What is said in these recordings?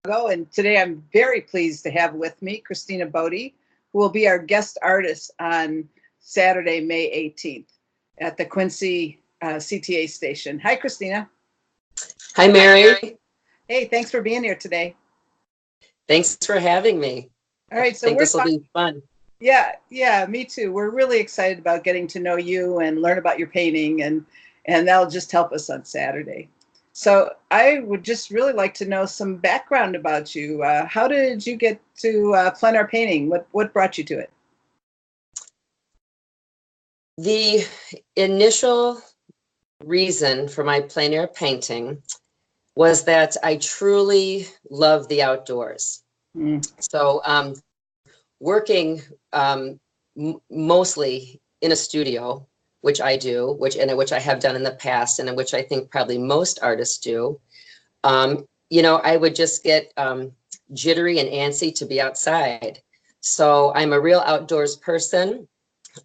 And today I'm very pleased to have with me Christina Body, who will be our guest artist on Saturday, May 18th at the Quincy CTA station. Hi, Christina. Hi, Mary. Hey, thanks for being here today. Thanks for having me. All right, so I think this will be fun. Yeah, me too. We're really excited about getting to know you and learn about your painting, and that'll just help us on Saturday. So I would just really like to know some background about you. How did you get to plein air painting? What brought you to it? The initial reason for my plein air painting was that I truly love the outdoors. So working mostly in a studio, which I do, which I have done in the past, and in which I think probably most artists do. I would just get jittery and antsy to be outside. So I'm a real outdoors person.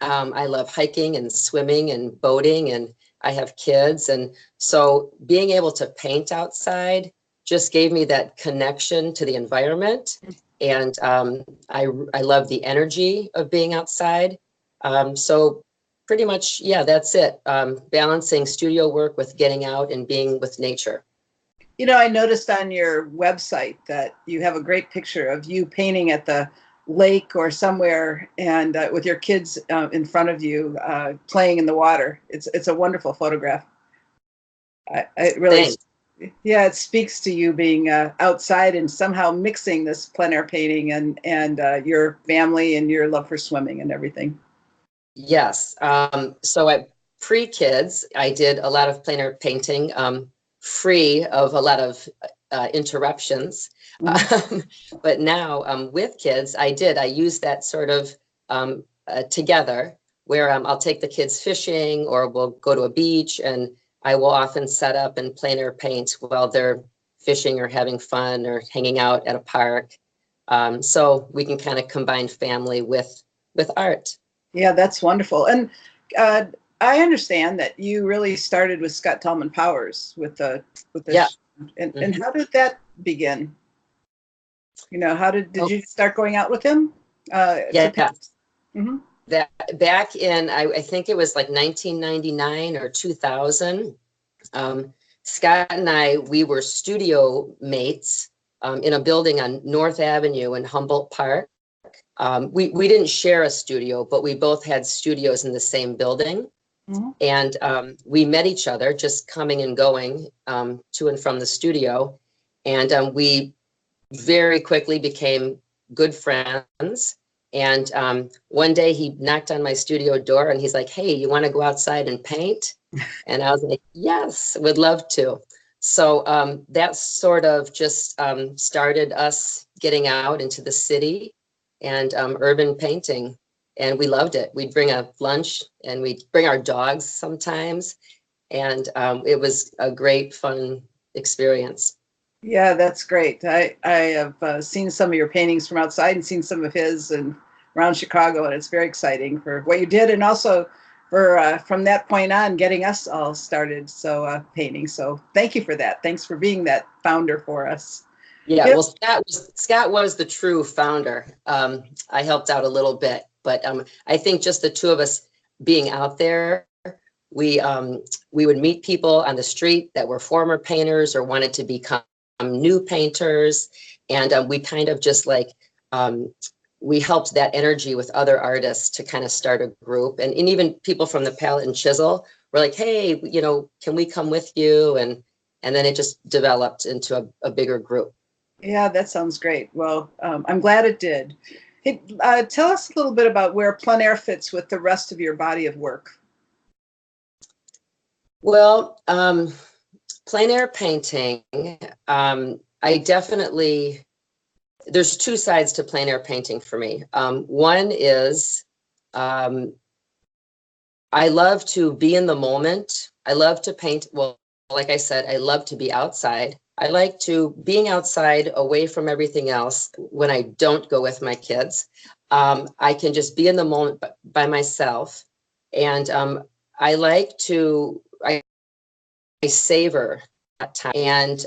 I love hiking and swimming and boating, and I have kids. And so being able to paint outside just gave me that connection to the environment. And I love the energy of being outside. So pretty much, yeah, that's it. Balancing studio work with getting out and being with nature. You know, I noticed on your website that you have a great picture of you painting at the lake or somewhere, and with your kids in front of you playing in the water. It's a wonderful photograph. It really, Thanks. yeah, it speaks to you being outside and somehow mixing this plein air painting and your family and your love for swimming and everything. Yes. So at pre-kids, I did a lot of plein air painting, free of a lot of interruptions. But now with kids, I use that sort of together, where I'll take the kids fishing, or we'll go to a beach, and I will often set up and plein air paint while they're fishing or having fun or hanging out at a park. So we can kind of combine family with art. Yeah, that's wonderful. And I understand that you really started with Scott Tallman Powers with the Yeah. And how did that begin? You know, did you start going out with him? Yeah. Mm-hmm. That back in, I think it was like 1999 or 2000. Scott and we were studio mates in a building on North Avenue in Humboldt Park. We didn't share a studio, but we both had studios in the same building. Mm-hmm. And we met each other just coming and going to and from the studio. And we very quickly became good friends. And one day he knocked on my studio door and he's like, "Hey, you want to go outside and paint?" And I was like, "Yes, would love to." So that sort of just started us getting out into the city and urban painting. And we loved it. We'd bring a lunch and we'd bring our dogs sometimes. And it was a great, fun experience. Yeah, that's great. I have seen some of your paintings from outside and seen some of his and around Chicago, and it's very exciting for what you did, and also for from that point on getting us all started painting. So thank you for that. Thanks for being that founder for us. Yeah, well, Scott was the true founder. I helped out a little bit, but I think just the two of us being out there, we would meet people on the street that were former painters or wanted to become new painters, and we kind of just like we helped that energy with other artists to kind of start a group, and even people from the palette and chisel were like, "Hey, can we come with you?" And then it just developed into a bigger group. Yeah, that sounds great. Well, I'm glad it did. Hey, tell us a little bit about where plein air fits with the rest of your body of work. Well, plein air painting, I definitely, there's two sides to plein air painting for me. One is I love to be in the moment. I love to paint. Well, like I said, I love to be outside. I like being outside away from everything else when I don't go with my kids. I can just be in the moment by myself. And I like I savor that time. And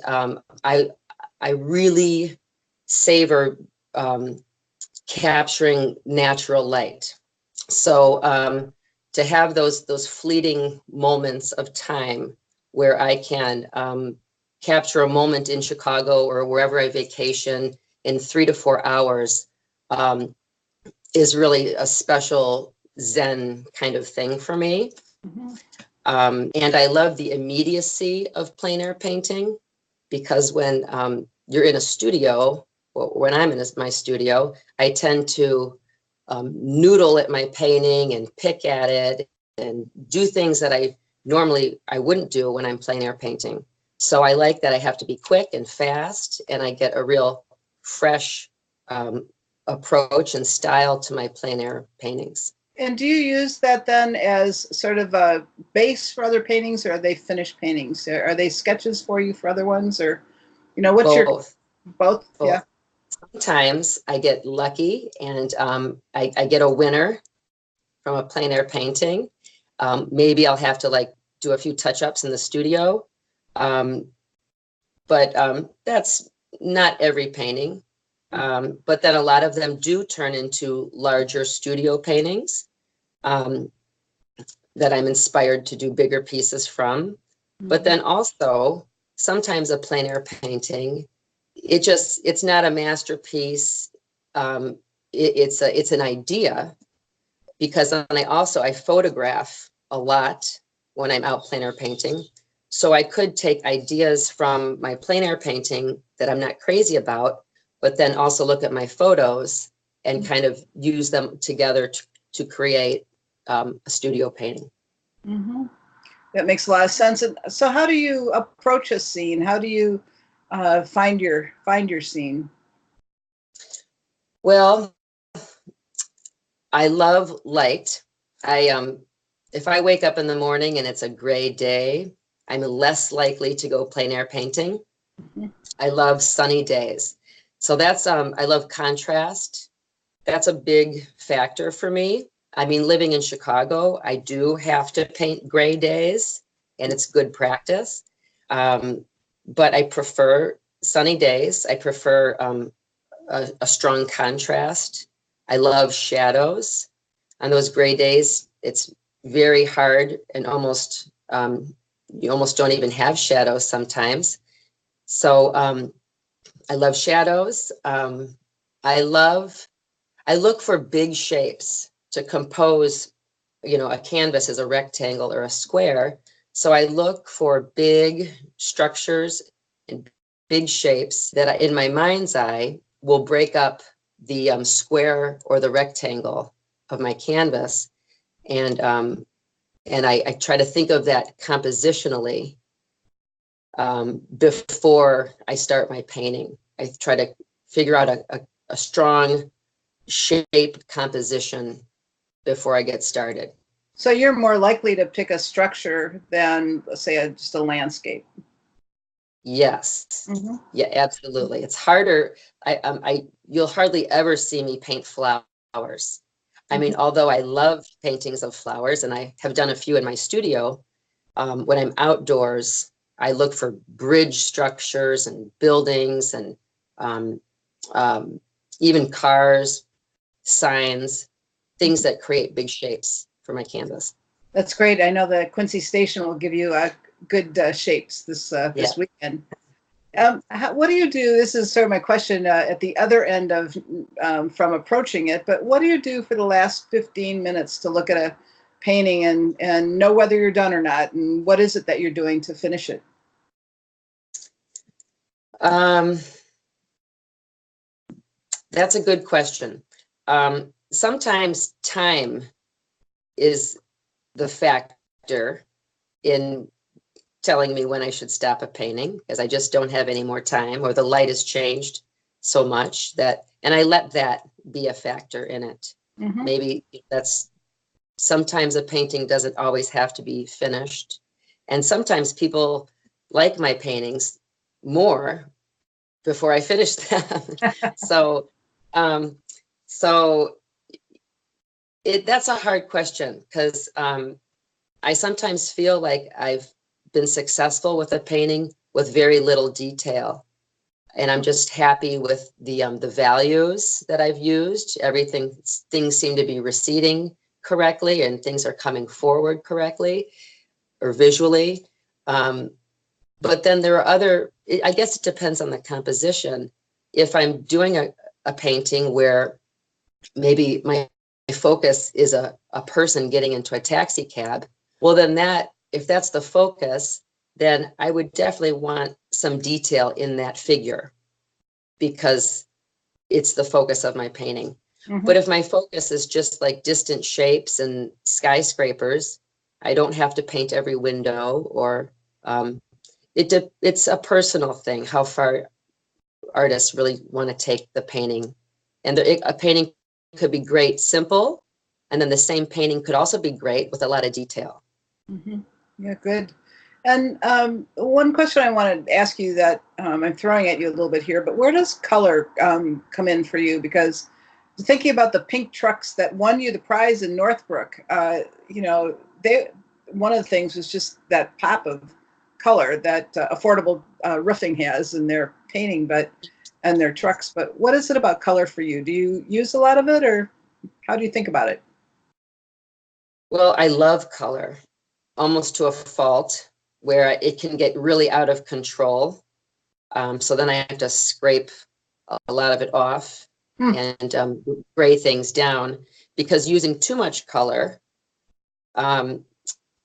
I really savor capturing natural light. So to have those fleeting moments of time where I can capture a moment in Chicago or wherever I vacation in 3 to 4 hours is really a special Zen kind of thing for me. Mhm. And I love the immediacy of plein air painting, because when you're in a studio, or when I'm in my studio, I tend to noodle at my painting and pick at it and do things that I wouldn't do when I'm plein air painting. So I like that I have to be quick and fast, and I get a real fresh approach and style to my plein air paintings. And do you use that then as sort of a base for other paintings, or are they finished paintings? Are they sketches for you for other ones, or, what's your Both. both? Yeah. Both. Sometimes I get lucky and I get a winner from a plein air painting. Maybe I'll have to like do a few touch-ups in the studio. But that's not every painting. But then a lot of them do turn into larger studio paintings that I'm inspired to do bigger pieces from. But then also sometimes a plein air painting, it's not a masterpiece. It's an idea, because then I photograph a lot when I'm out plein air painting. So I could take ideas from my plein air painting that I'm not crazy about, but then also look at my photos and kind of use them together to create a studio painting. Mm-hmm. That makes a lot of sense. And so, how do you approach a scene? How do you find your scene? Well, I love light. If I wake up in the morning and it's a gray day, I'm less likely to go plein air painting. Mm-hmm. I love sunny days. So that's I love contrast. That's a big factor for me. I mean, living in Chicago, I do have to paint gray days, and it's good practice. But I prefer sunny days. I prefer a strong contrast. I love shadows. On those gray days, it's very hard and you almost don't even have shadows sometimes. So I love shadows. I look for big shapes to compose. A canvas is a rectangle or a square. So I look for big structures and big shapes that in my mind's eye will break up the square or the rectangle of my canvas. And I try to think of that compositionally before I start my painting. I try to figure out a strong shape composition before I get started. So you're more likely to pick a structure than, let's say, just a landscape. Yes. Mm-hmm. Yeah, absolutely. It's harder. You'll hardly ever see me paint flowers. I mean, although I love paintings of flowers, and I have done a few in my studio, when I'm outdoors, I look for bridge structures and buildings and even cars, signs, things that create big shapes for my canvas. That's great. I know the Quincy Station will give you good shapes this weekend. What do you do? This is sort of my question at the other end of from approaching it, but what do you do for the last 15 minutes to look at a painting and know whether you're done or not? And what is it that you're doing to finish it? That's a good question. Sometimes time is the factor in telling me when I should stop a painting, because I just don't have any more time, or the light has changed so much and I let that be a factor in it. Mm-hmm. Maybe sometimes a painting doesn't always have to be finished. And sometimes people like my paintings more before I finish them. So that's a hard question, because I sometimes feel like I've been successful with a painting with very little detail. and I'm just happy with the values that I've used. Things seem to be receding correctly, and things are coming forward correctly or visually. But then there are I guess it depends on the composition. If I'm doing a painting where maybe my focus is a person getting into a taxi cab, well, then if that's the focus, then I would definitely want some detail in that figure because it's the focus of my painting. Mm-hmm. But if my focus is just like distant shapes and skyscrapers, I don't have to paint every window, or it's a personal thing, how far artists really want to take the painting. And a painting could be great, simple, and then the same painting could also be great with a lot of detail. Mm-hmm. Yeah, good. And one question I want to ask you that I'm throwing at you a little bit here, but where does color come in for you? Because thinking about the pink trucks that won you the prize in Northbrook, one of the things was just that pop of color that affordable roofing has in their painting, and their trucks. But what is it about color for you? Do you use a lot of it, or how do you think about it? Well, I love color almost to a fault, where it can get really out of control. So then I have to scrape a lot of it off and gray things down, because using too much color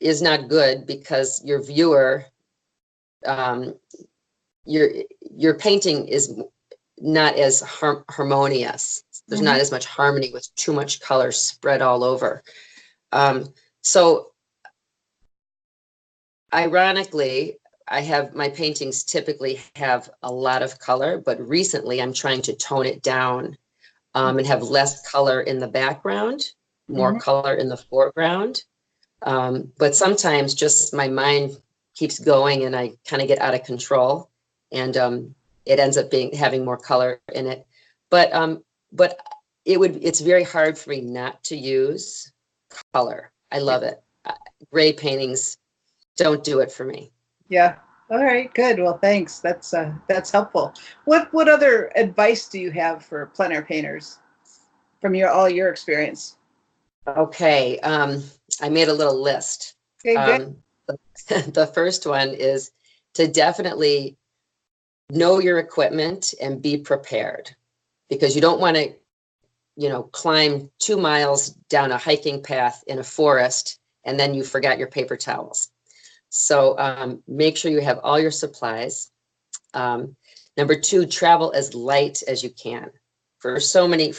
is not good, because your viewer, your painting is not as harmonious. There's not as much harmony with too much color spread all over. So ironically, my paintings typically have a lot of color, but recently I'm trying to tone it down and have less color in the background, more color in the foreground. But sometimes just my mind keeps going and I kind of get out of control, and it ends up having more color in it. But it's very hard for me not to use color. I love it. Gray paintings don't do it for me. Yeah. All right. Good. Well, thanks. That's helpful. What other advice do you have for plein air painters from all your experience? Okay. I made a little list. Okay. Good. The first one is to definitely know your equipment and be prepared, because you don't want to, climb 2 miles down a hiking path in a forest and then you forgot your paper towels. So make sure you have all your supplies. Number 2, travel as light as you can. For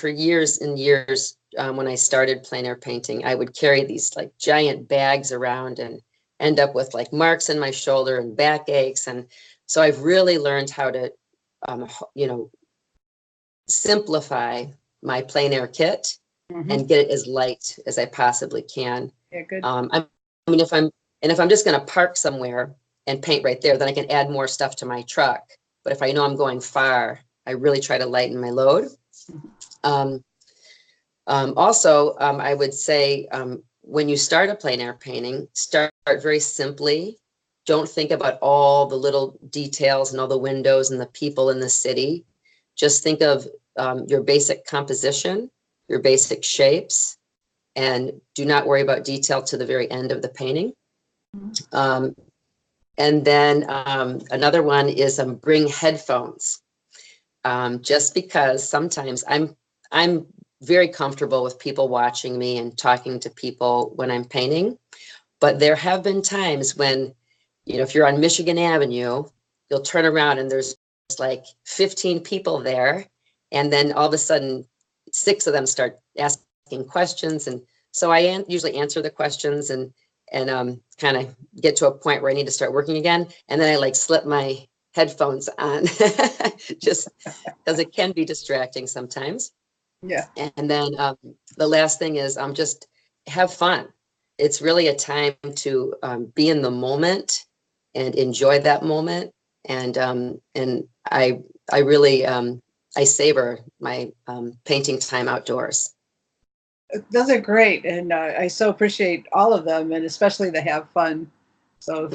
years and years, when I started plein air painting, I would carry these like giant bags around and end up with like marks in my shoulder and back aches. And so I've really learned how to, simplify my plein air kit and get it as light as I possibly can. Yeah, good. If I'm just going to park somewhere and paint right there, then I can add more stuff to my truck. But if I know I'm going far, I really try to lighten my load. Also, I would say when you start a plein air painting, start very simply. Don't think about all the little details and all the windows and the people in the city. Just think of your basic composition, your basic shapes, and do not worry about detail to the very end of the painting. And then another one is bring headphones. Just because sometimes I'm very comfortable with people watching me and talking to people when I'm painting, but there have been times when, if you're on Michigan Avenue, you'll turn around and there's like 15 people there, and then all of a sudden 6 of them start asking questions, and so I usually answer the questions and kind of get to a point where I need to start working again, and then I like slip my headphones on just because it can be distracting sometimes. Yeah. And then the last thing is just have fun. It's really a time to be in the moment and enjoy that moment. And I really I savor my painting time outdoors. Those are great, and I so appreciate all of them, and especially the have fun. So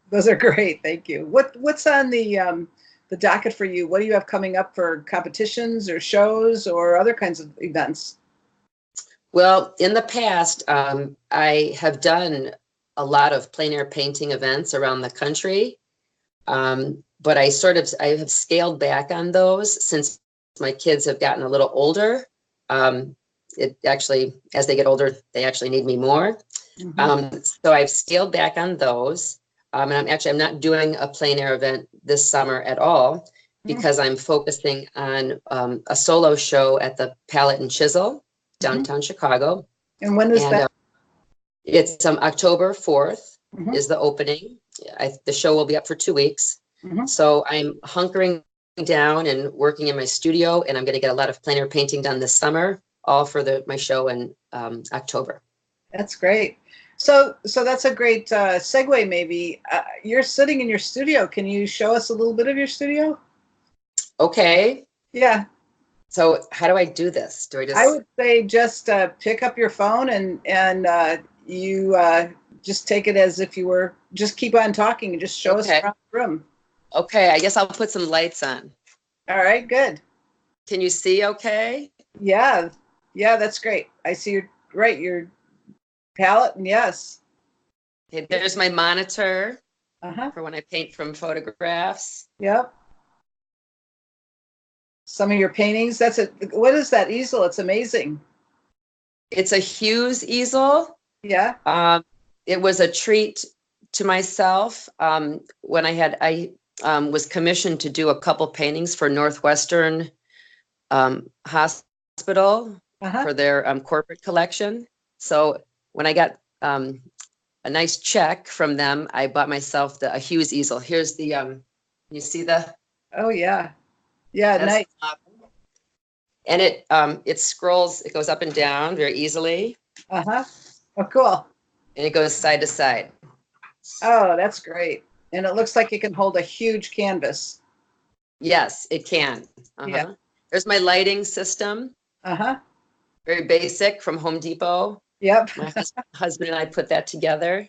those are great. Thank you. What's on the the docket for you? What do you have coming up for competitions or shows or other kinds of events? Well, in the past, I have done a lot of plein air painting events around the country. But I have scaled back on those since my kids have gotten a little older. It actually, as they get older, they actually need me more. So I've scaled back on those. And I'm not doing a plein air event this summer at all because I'm focusing on a solo show at the Palette and Chisel, downtown Chicago. And when is And that? it's October 4th is the opening. The show will be up for 2 weeks. So I'm hunkering down and working in my studio, and I'm going to get a lot of plein air painting done this summer, all for my show in October. That's great. So that's a great segue. Maybe you're sitting in your studio. Can you show us a little bit of your studio? Okay. Yeah. So how do I do this? I would say just pick up your phone and you just take it as if you were, just keep on talking and just show us around the room. Okay, I guess I'll put some lights on. All right, good. Can you see okay? Yeah, that's great. I see your palette, and yes. Okay, there's my monitor for when I paint from photographs. Yep. Some of your paintings. What is that easel? It's amazing. It's a Hughes easel. Yeah. It was a treat to myself when I was commissioned to do a couple paintings for Northwestern Hospital for their corporate collection. So when I got a nice check from them, I bought myself a Hughes easel. Here's the you see the? Oh yeah, nice. And it scrolls. It goes up and down very easily. Oh, cool. And it goes side to side. Oh, that's great. And it looks like it can hold a huge canvas. Yes, it can. Yeah. There's my lighting system. Very basic from Home Depot. Yep. My husband and I put that together.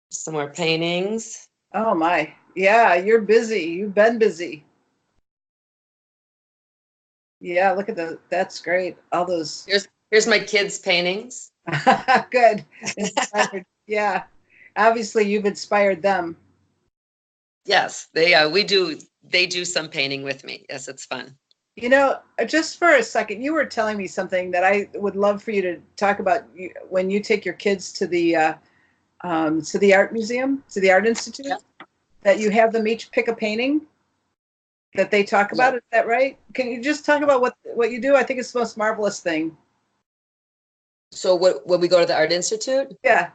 Some more paintings. Oh my. Yeah, you're busy. You've been busy. Yeah, look at that's great. All those. Here's my kids' paintings. Good. Yeah. Obviously you've inspired them. Yes, they do some painting with me. Yes, it's fun. You know, just for a second, you were telling me something that I would love for you to talk about when you take your kids to the art museum, to the Art Institute, that you have them each pick a painting that they talk about. Is that right? Can you just talk about what you do? I think it's the most marvelous thing. So when we go to the Art Institute? Yeah.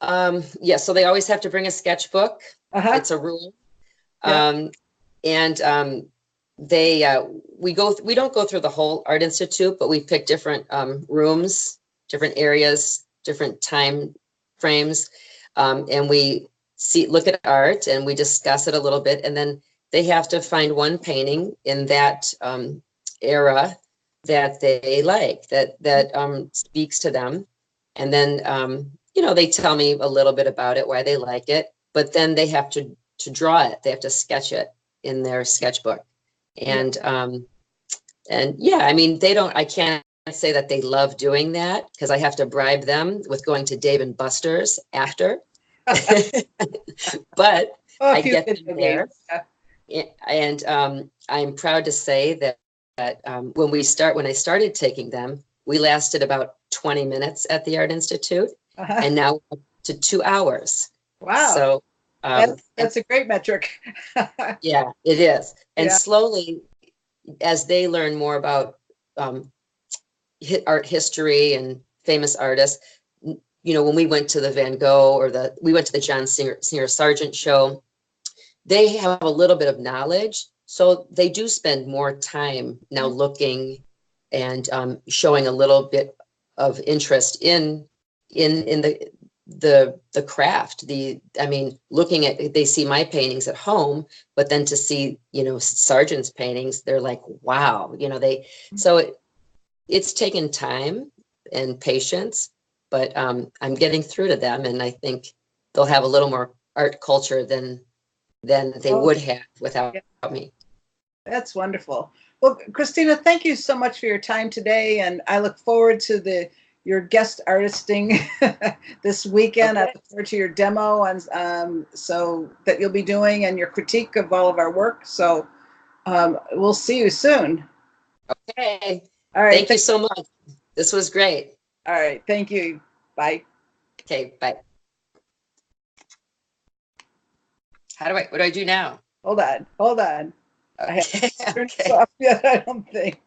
So they always have to bring a sketchbook. It's a rule. We don't go through the whole Art Institute, but we pick different rooms, different areas, different time frames, and we look at art and we discuss it a little bit, and then they have to find one painting in that era that they like, that speaks to them, and then they tell me a little bit about it, why they like it, but then they have to draw it. They have to sketch it in their sketchbook. And I mean, I can't say that they love doing that because I have to bribe them with going to Dave and Buster's after. But I get them there. And I'm proud to say that when I started taking them, we lasted about 20 minutes at the Art Institute, and now up to 2 hours. Wow. So that's a great metric. Yeah, it is. And slowly, as they learn more about art history and famous artists, when we went to the Van Gogh we went to the John Singer Sargent show, they have a little bit of knowledge. So they do spend more time now looking and showing a little bit of interest in the craft. Looking at, they see my paintings at home, but then to see, Sargent's paintings, they're like, wow, so it's taken time and patience, but I'm getting through to them, and I think they'll have a little more art culture than than they Oh, would have without yeah, me. that's wonderful. Well, Christina, thank you so much for your time today, and I look forward to your guest artisting this weekend. I Okay. look forward to your demo and so that you'll be doing and your critique of all of our work. So we'll see you soon. Okay. All right. Thank you so much. This was great. All right. Thank you. Bye. Okay, bye. What do I do now? Hold on. Hold on. I Okay, haven't turned this okay. off yet, I don't think.